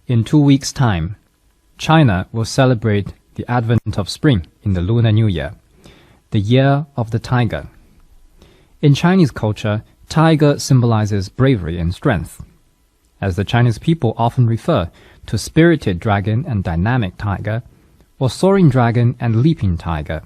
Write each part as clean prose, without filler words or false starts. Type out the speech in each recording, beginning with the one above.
In 2 weeks' time, China will celebrate the advent of spring in the Lunar New Year, the Year of the Tiger. In Chinese culture, tiger symbolizes bravery and strength, as the Chinese people often refer to spirited dragon and dynamic tiger, or soaring dragon and leaping tiger.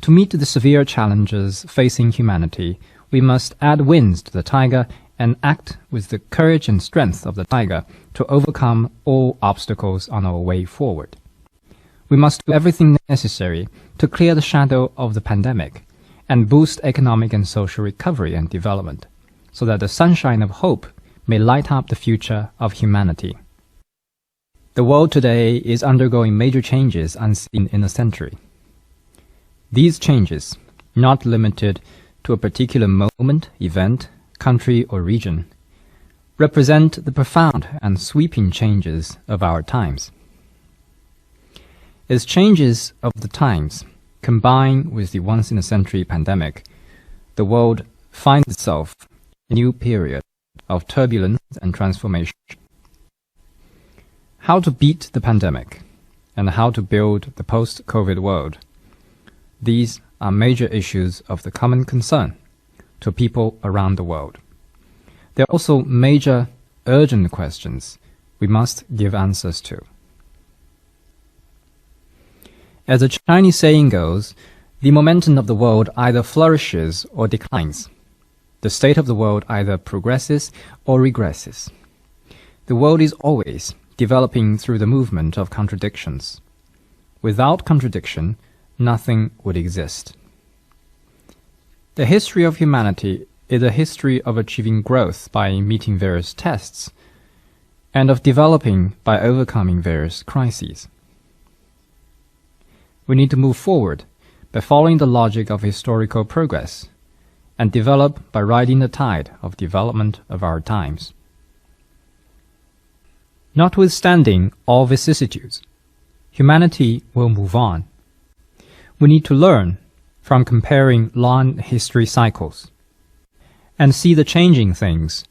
To meet the severe challenges facing humanity, we must add wings to the tiger and act with the courage and strength of the tiger to overcome all obstacles on our way forward. We must do everything necessary to clear the shadow of the pandemic and boost economic and social recovery and development, so that the sunshine of hope may light up the future of humanity. The world today is undergoing major changes unseen in a century. These changes, not limited to a particular moment, event, country, or region, represent the profound and sweeping changes of our times. As changes of the times combine with the once-in-a-century pandemic, the world finds itself in a new period of turbulence and transformation. How to beat the pandemic and how to build the post-COVID world. These are major issues of the common concern to people around the world. There are also major urgent questions we must give answers to. As the Chinese saying goes, the momentum of the world either flourishes or declines. The state of the world either progresses or regresses. The world is always developing through the movement of contradictions. Without contradiction, nothing would exist. The history of humanity is a history of achieving growth by meeting various tests, and of developing by overcoming various crises. We need to move forward by following the logic of historical progress, and develop by riding the tide of development of our times. Notwithstanding all vicissitudes, humanity will move on. We need to learn from comparing long history cycles and see the changing things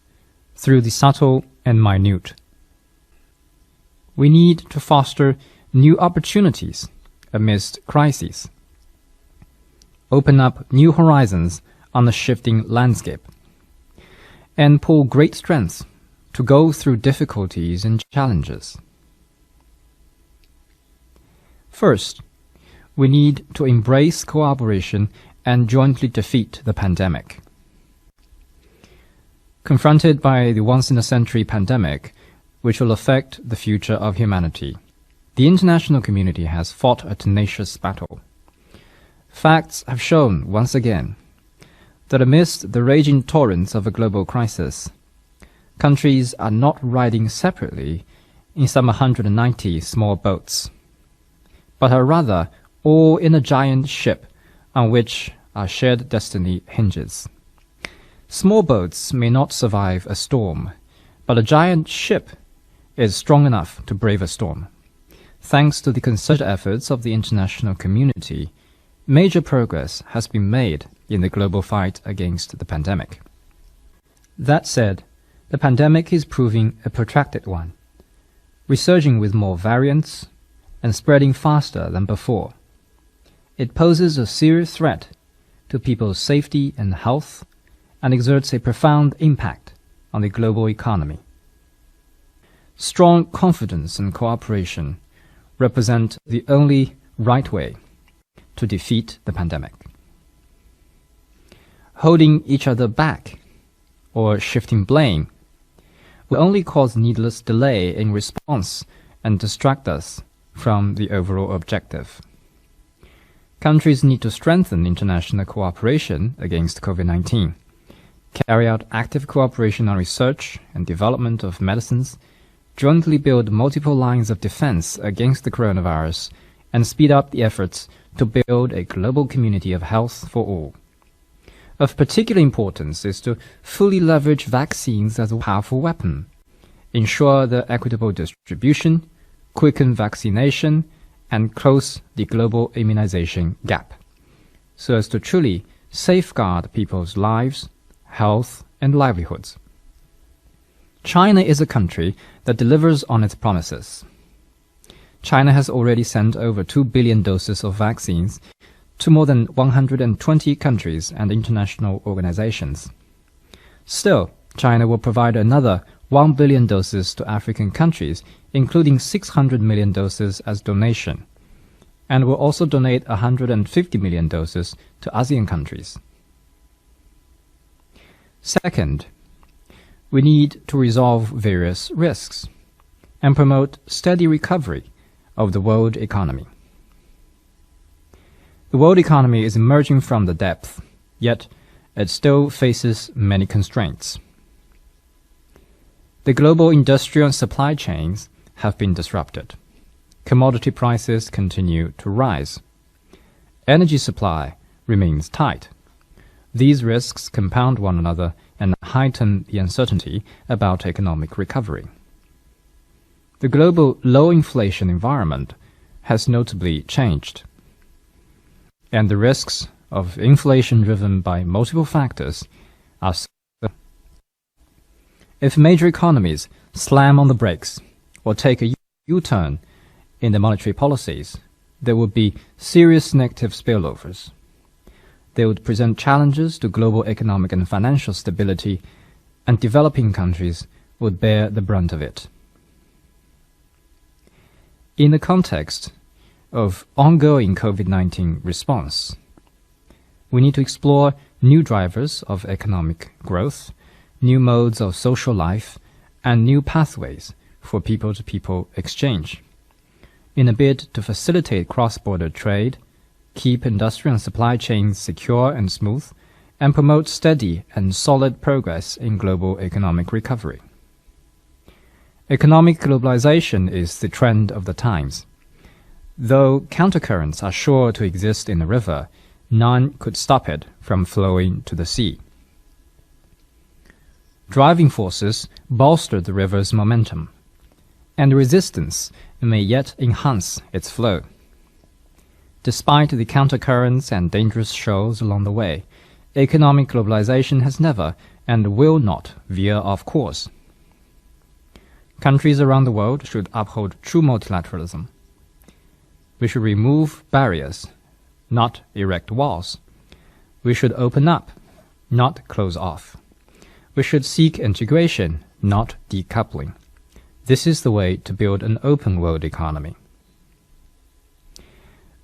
through the subtle and minute. We need to foster new opportunities amidst crises, open up new horizons on the shifting landscape, and pull great strength to go through difficulties and challenges. First, we need to embrace cooperation and jointly defeat the pandemic. Confronted by the once-in-a-century pandemic, which will affect the future of humanity, the international community has fought a tenacious battle. Facts have shown once again that amidst the raging torrents of a global crisis, countries are not riding separately in some 190 small boats, but are rather all in a giant ship on which our shared destiny hinges. Small boats may not survive a storm, but a giant ship is strong enough to brave a storm. Thanks to the concerted efforts of the international community, major progress has been made in the global fight against the pandemic. That said, the pandemic is proving a protracted one, resurging with more variants and spreading faster than before. It poses a serious threat to people's safety and health and exerts a profound impact on the global economy. Strong confidence and cooperation represent the only right way to defeat the pandemic. Holding each other back or shifting blame will only cause needless delay in response and distract us from the overall objective. Countries need to strengthen international cooperation against COVID-19, carry out active cooperation on research and development of medicines, jointly build multiple lines of defense against the coronavirus, and speed up the efforts to build a global community of health for all. Of particular importance is to fully leverage vaccines as a powerful weapon, ensure their equitable distribution, quicken vaccination, and close the global immunization gap, so as to truly safeguard people's lives, health, and livelihoods. China is a country that delivers on its promises. China has already sent over 2 billion doses of vaccines to more than 120 countries and international organizations. Still, China will provide another 1 billion doses to African countries, including 600 million doses as donation, and will also donate 150 million doses to ASEAN countries. Second, we need to resolve various risks and promote steady recovery of the world economy. The world economy is emerging from the depth, yet it still faces many constraints. The global industrial supply chains have been disrupted. Commodity prices continue to rise. Energy supply remains tight. These risks compound one another and heighten the uncertainty about economic recovery. The global low inflation environment has notably changed, and the risks of inflation driven by multiple factors are so. If major economies slam on the brakes or take a U-turn in their monetary policies, there would be serious negative spillovers. They would present challenges to global economic and financial stability, and developing countries would bear the brunt of it. In the context of ongoing COVID-19 response, we need to explore new drivers of economic growth, new modes of social life, and new pathways for people-to-people exchange, in a bid to facilitate cross-border trade, keep industrial and supply chains secure and smooth, and promote steady and solid progress in global economic recovery. Economic globalization is the trend of the times. Though countercurrents are sure to exist in a river, none could stop it from flowing to the sea. Driving forces bolster the river's momentum, and resistance may yet enhance its flow. Despite the countercurrents and dangerous shoals along the way, economic globalization has never and will not veer off course. Countries around the world should uphold true multilateralism. We should remove barriers, not erect walls. We should open up, not close off. We should seek integration, not decoupling. This is the way to build an open world economy.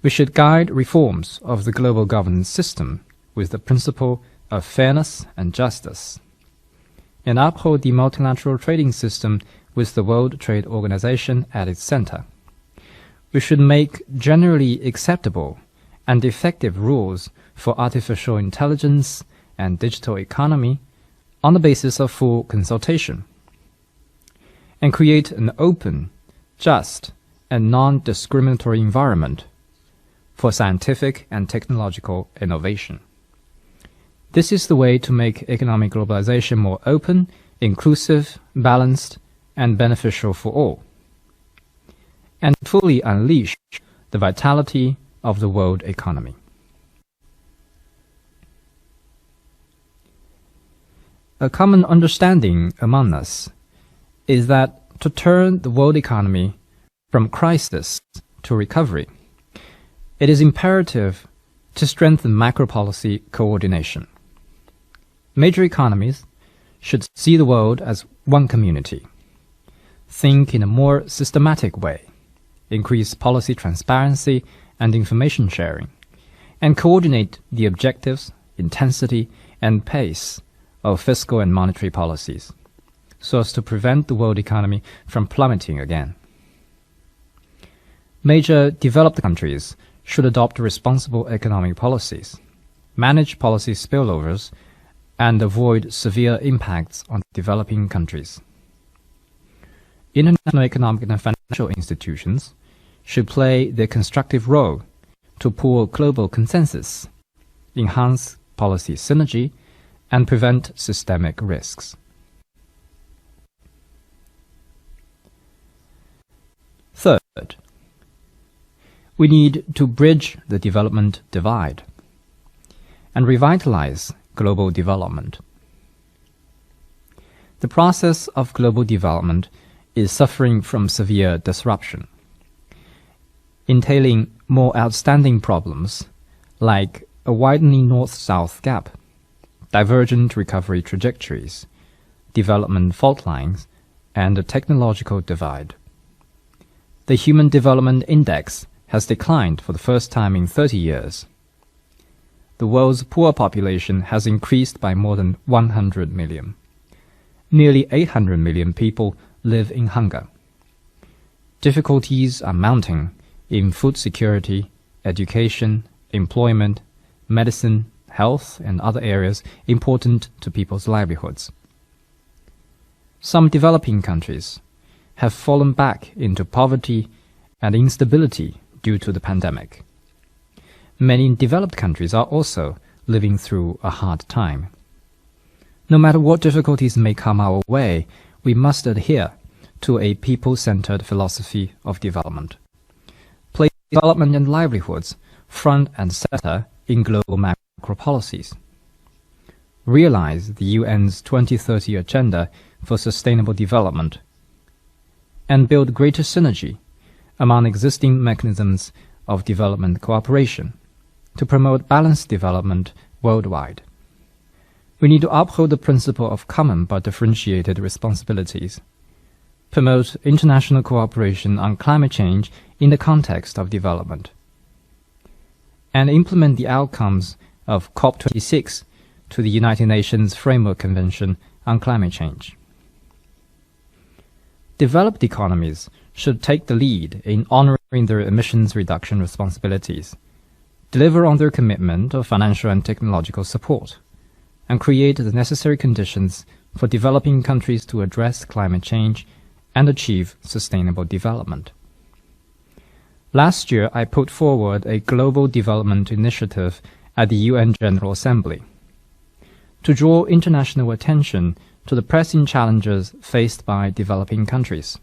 We should guide reforms of the global governance system with the principle of fairness and justice, and uphold the multilateral trading system with the World Trade Organization at its center. We should make generally acceptable and effective rules for artificial intelligence and digital economy on the basis of full consultation, and create an open, just, and non-discriminatory environment for scientific and technological innovation. This is the way to make economic globalization more open, inclusive, balanced, and beneficial for all, and fully unleash the vitality of the world economy. A common understanding among us is that to turn the world economy from crisis to recovery, it is imperative to strengthen macro-policy coordination. Major economies should see the world as one community, think in a more systematic way, increase policy transparency and information sharing, and coordinate the objectives, intensity, and pace of fiscal and monetary policies, so as to prevent the world economy from plummeting again. Major developed countries should adopt responsible economic policies, manage policy spillovers, and avoid severe impacts on developing countries. International economic and financial institutions should play their constructive role to pull global consensus, enhance policy synergy, and prevent systemic risks. Third, we need to bridge the development divide and revitalize global development. the process of global development is suffering from severe disruption, entailing more outstanding problems like a widening north-south gap, divergent recovery trajectories, development fault lines, and a technological divide. The Human Development Index has declined for the first time in 30 years. The world's poor population has increased by more than 100 million. Nearly 800 million people live in hunger. Difficulties are mounting in food security, education, employment, medicine, health, and other areas important to people's livelihoods. Some developing countries have fallen back into poverty and instability due to the pandemic. Many developed countries are also living through a hard time. No matter what difficulties may come our way, we must adhere to a people-centered philosophy of development. Place development and livelihoods front and center in global macro policies. Realize the UN's 2030 Agenda for Sustainable Development and build greater synergy among existing mechanisms of development cooperation to promote balanced development worldwide. We need to uphold the principle of common but differentiated responsibilities, promote international cooperation on climate change in the context of development, and implement the outcomes of COP26 to the United Nations Framework Convention on Climate Change. Developed economies should take the lead in honoring their emissions reduction responsibilities, deliver on their commitment of financial and technological support, and create the necessary conditions for developing countries to address climate change and achieve sustainable development. Last year, I put forward a global development initiative at the UN General Assembly to draw international attention to the pressing challenges faced by developing countries.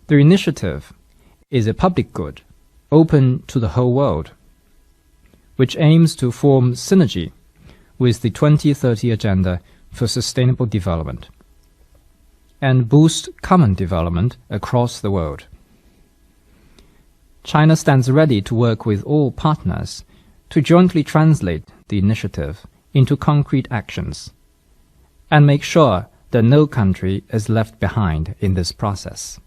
The initiative is a public good open to the whole world, which aims to form synergy with the 2030 Agenda for Sustainable Development and boost common development across the world. China stands ready to work with all partners to jointly translate the initiative into concrete actions and make sure that no country is left behind in this process.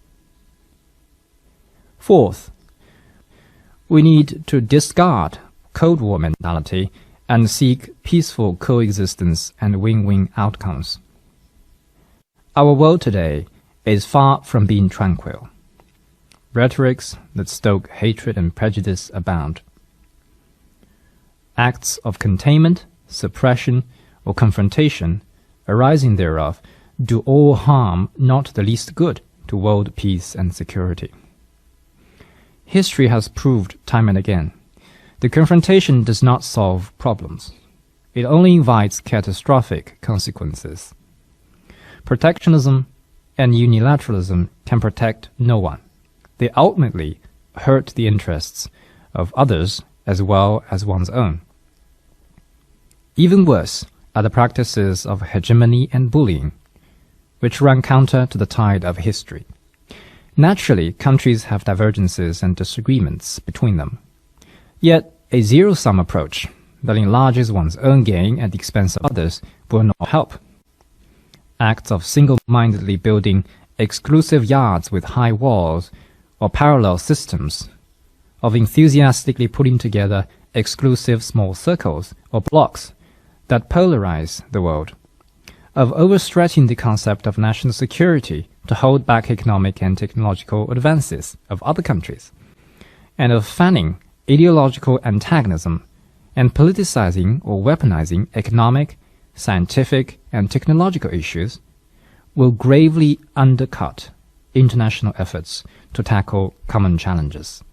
Fourth, we need to discard Cold War mentality and seek peaceful coexistence and win-win outcomes. Our world today is far from being tranquil. Rhetorics that stoke hatred and prejudice abound. Acts of containment, suppression, or confrontation arising thereof do all harm, not the least good, to world peace and security. History has proved time and again, the confrontation does not solve problems. It only invites catastrophic consequences. Protectionism and unilateralism can protect no one. They ultimately hurt the interests of others as well as one's own. Even worse are the practices of hegemony and bullying, which run counter to the tide of history. Naturally, countries have divergences and disagreements between them. Yet, a zero-sum approach that enlarges one's own gain at the expense of others will not help. Acts of single-mindedly building exclusive yards with high walls or parallel systems, of enthusiastically putting together exclusive small circles or blocks that polarize the world, of overstretching the concept of national security to hold back economic and technological advances of other countries, and of fanning ideological antagonism and politicizing or weaponizing economic, scientific, and technological issues will gravely undercut international efforts to tackle common challenges.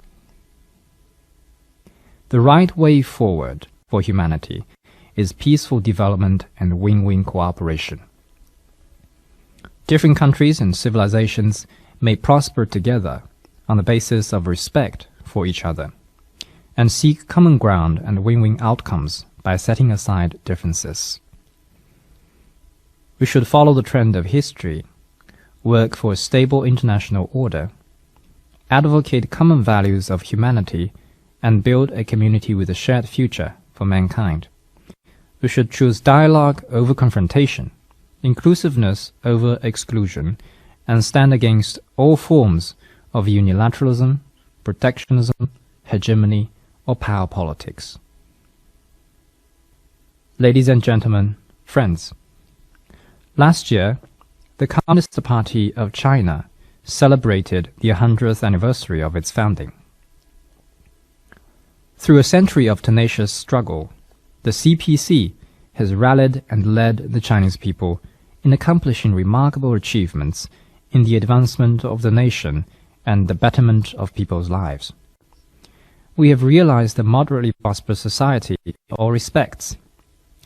The right way forward for humanity is peaceful development and win-win cooperation. Different countries and civilizations may prosper together on the basis of respect for each other, and seek common ground and win-win outcomes by setting aside differences. we should follow the trend of history, work for a stable international order, advocate common values of humanity, and build a community with a shared future for mankind. We should choose dialogue over confrontation, inclusiveness over exclusion, and stand against all forms of unilateralism, protectionism, hegemony, or power politics. Ladies and gentlemen, friends, last year, the Communist Party of China celebrated the 100th anniversary of its founding. Through a century of tenacious struggle, the CPC has rallied and led the Chinese people in accomplishing remarkable achievements in the advancement of the nation and the betterment of people's lives. We have realized a moderately prosperous society in all respects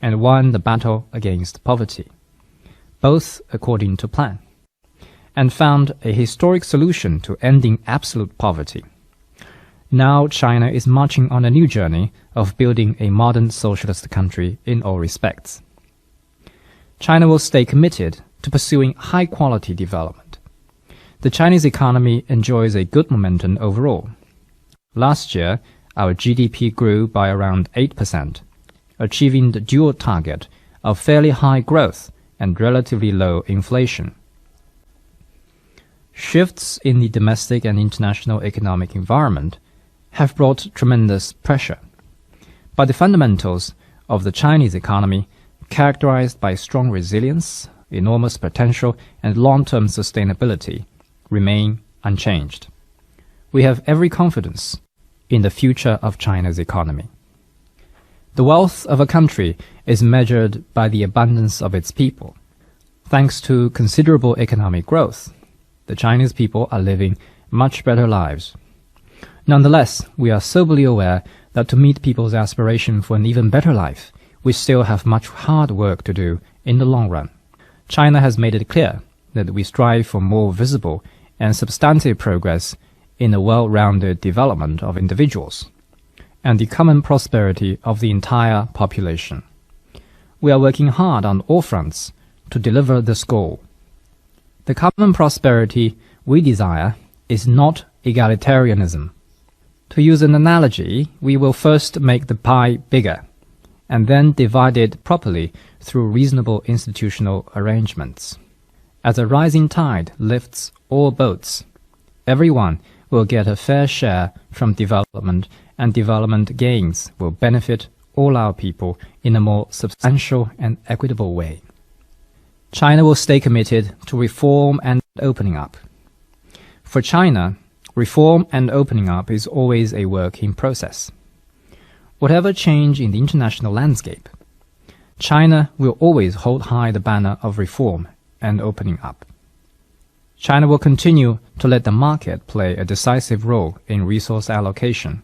and won the battle against poverty, both according to plan, and found a historic solution to ending absolute poverty. Now China is marching on a new journey of building a modern socialist country in all respects. China will stay committed to pursuing high-quality development. The Chinese economy enjoys a good momentum overall. Last year, our GDP grew by around 8%, achieving the dual target of fairly high growth and relatively low inflation. Shifts in the domestic and international economic environment have brought tremendous pressure, but the fundamentals of the Chinese economy, characterized by strong resilience, enormous potential, and long-term sustainability, remain unchanged. We have every confidence in the future of China's economy. The wealth of a country is measured by the abundance of its people. Thanks to considerable economic growth, the Chinese people are living much better lives. Nonetheless, we are soberly aware that to meet people's aspiration for an even better life, we still have much hard work to do in the long run. China has made it clear that we strive for more visible and substantive progress in the well-rounded development of individuals and the common prosperity of the entire population. We are working hard on all fronts to deliver this goal. The common prosperity we desire is not egalitarianism. To use an analogy, we will first make the pie bigger and then divide it properly through reasonable institutional arrangements. As a rising tide lifts all boats, everyone will get a fair share from development, and development gains will benefit all our people in a more substantial and equitable way. China will stay committed to reform and opening up. For China, reform and opening up is always a work in process. Whatever change in the international landscape, China will always hold high the banner of reform and opening up. China will continue to let the market play a decisive role in resource allocation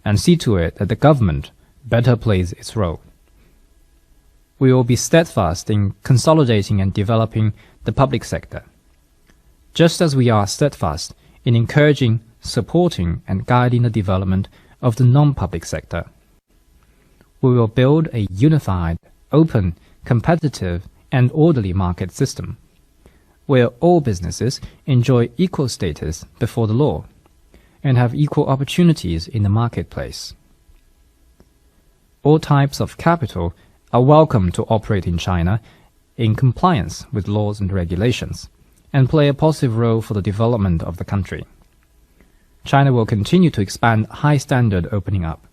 and see to it that the government better plays its role. We will be steadfast in consolidating and developing the public sector, just as we are steadfast in encouraging, supporting, and guiding the development of the non-public sector. We will build a unified, open, competitive, and orderly market system, where all businesses enjoy equal status before the law and have equal opportunities in the marketplace. All types of capital are welcome to operate in China in compliance with laws and regulations and play a positive role for the development of the country. China will continue to expand high-standard opening up,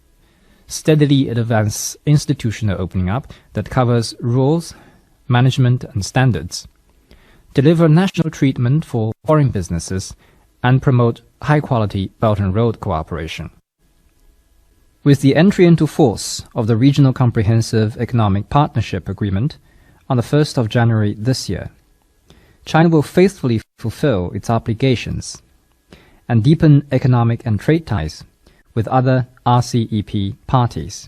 steadily advance institutional opening up that covers rules, management, and standards, deliver national treatment for foreign businesses, and promote high-quality Belt and Road cooperation. With the entry into force of the Regional Comprehensive Economic Partnership Agreement on the 1st of January this year, China will faithfully fulfill its obligations and deepen economic and trade ties with other RCEP parties.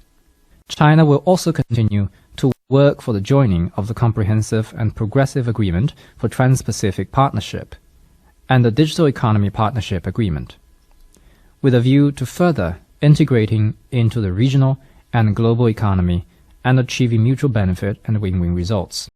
China will also continue to work for the joining of the Comprehensive and Progressive Agreement for Trans-Pacific Partnership and the Digital Economy Partnership Agreement, with a view to further integrating into the regional and global economy and achieving mutual benefit and win-win results.